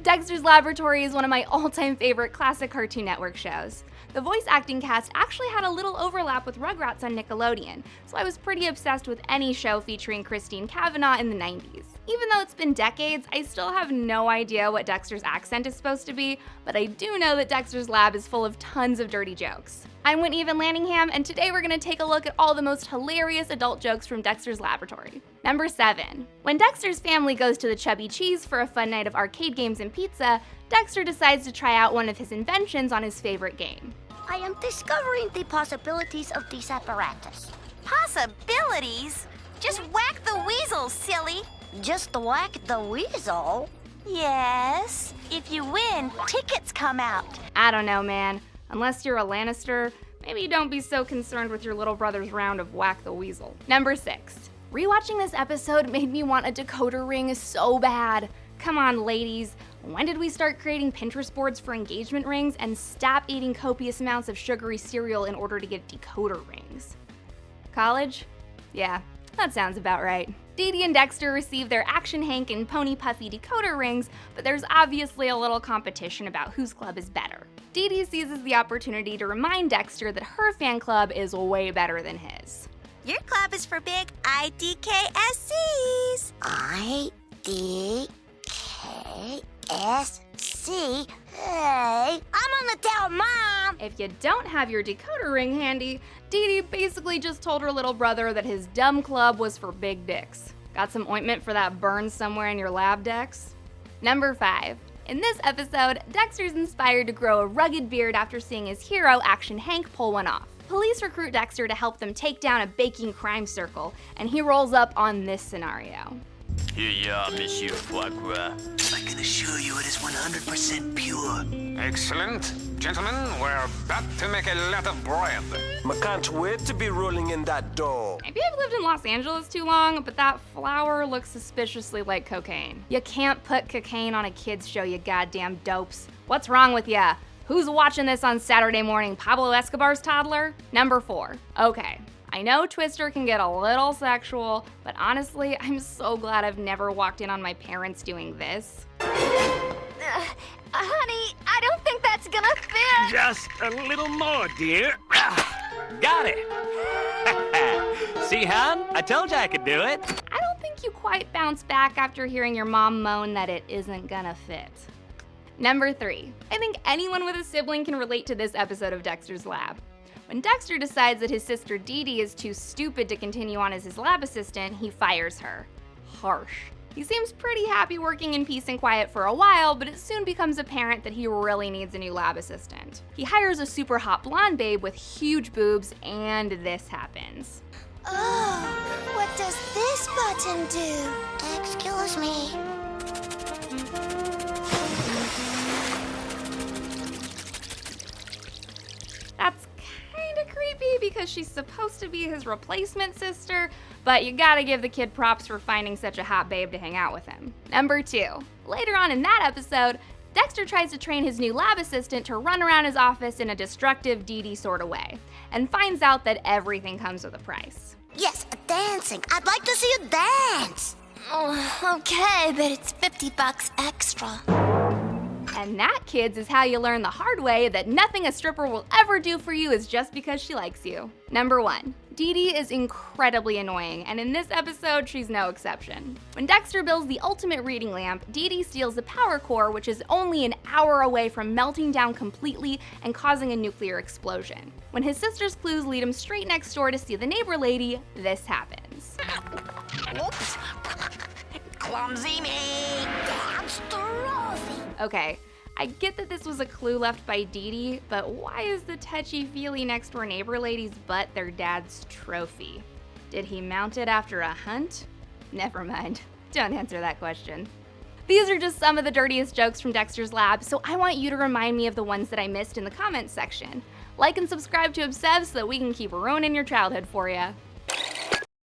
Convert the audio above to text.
Dexter's Laboratory is one of my all-time favorite classic Cartoon Network shows. The voice acting cast actually had a little overlap with Rugrats on Nickelodeon, so I was pretty obsessed with any show featuring Christine Cavanaugh in the 90s. Even though it's been decades, I still have no idea what Dexter's accent is supposed to be, but I do know that Dexter's Lab is full of tons of dirty jokes. I'm Whitney Van Lanningham, and today we're gonna take a look at all the most hilarious adult jokes from Dexter's Laboratory. Number 7. When Dexter's family goes to the Chubby E. Cheese for a fun night of arcade games and pizza, Dexter decides to try out one of his inventions on his favorite game. I am discovering the possibilities of this apparatus. Possibilities? Just whack the weasel, silly. Just whack the weasel? Yes. If you win, tickets come out. I don't know, man. Unless you're a Lannister, maybe don't be so concerned with your little brother's round of Whack the Weasel. Number 6. Rewatching this episode made me want a decoder ring so bad. Come on, ladies. When did we start creating Pinterest boards for engagement rings and stop eating copious amounts of sugary cereal in order to get decoder rings? College? Yeah, that sounds about right. Dee Dee and Dexter receive their Action Hank and Pony Puffy decoder rings, but there's obviously a little competition about whose club is better. Dee Dee seizes the opportunity to remind Dexter that her fan club is way better than his. Your club is for big IDKCS. IDKSC? Hey, I'm gonna tell Mom! If you don't have your decoder ring handy, Dee Dee basically just told her little brother that his dumb club was for big dicks. Got some ointment for that burn somewhere in your lab, Dex? Number 5. In this episode, Dexter's inspired to grow a rugged beard after seeing his hero, Action Hank, pull one off. Police recruit Dexter to help them take down a baking crime circle, and he rolls up on this scenario. Here you are, Monsieur Foie Gras. I can assure you it is 100% pure. Excellent. Gentlemen, we're about to make a lot of bread. I can't wait to be rolling in that dough. Maybe I've lived in Los Angeles too long, but that flour looks suspiciously like cocaine. You can't put cocaine on a kid's show, you goddamn dopes. What's wrong with ya? Who's watching this on Saturday morning? Pablo Escobar's toddler? Number 4. Okay. I know Twister can get a little sexual, but honestly, I'm so glad I've never walked in on my parents doing this. Honey, I don't think that's gonna fit. Just a little more, dear. Got it. See, hon? I told you I could do it. I don't think you quite bounce back after hearing your mom moan that it isn't gonna fit. Number 3. I think anyone with a sibling can relate to this episode of Dexter's Lab. When Dexter decides that his sister Dee Dee is too stupid to continue on as his lab assistant, he fires her. Harsh. He seems pretty happy working in peace and quiet for a while, but it soon becomes apparent that he really needs a new lab assistant. He hires a super hot blonde babe with huge boobs, and this happens. Oh, what does this button do? Excuse me. That's kinda creepy because she's supposed to be his replacement sister, but you gotta give the kid props for finding such a hot babe to hang out with him. Number 2. Later on in that episode, Dexter tries to train his new lab assistant to run around his office in a destructive Dee Dee sort of way, and finds out that everything comes with a price. Yes, dancing. I'd like to see you dance. Oh, okay, but it's $50 extra. And that, kids, is how you learn the hard way that nothing a stripper will ever do for you is just because she likes you. Number 1. Dee Dee is incredibly annoying, and in this episode, she's no exception. When Dexter builds the ultimate reading lamp, Dee Dee steals the power core, which is only an hour away from melting down completely and causing a nuclear explosion. When his sister's clues lead him straight next door to see the neighbor lady, this happens. Whoops. Clumsy me. Okay, I get that this was a clue left by Dee Dee, but why is the touchy-feely next-door neighbor lady's butt their dad's trophy? Did he mount it after a hunt? Never mind. Don't answer that question. These are just some of the dirtiest jokes from Dexter's Lab, so I want you to remind me of the ones that I missed in the comments section. Like and subscribe to Obsessed so that we can keep ruining your childhood for you.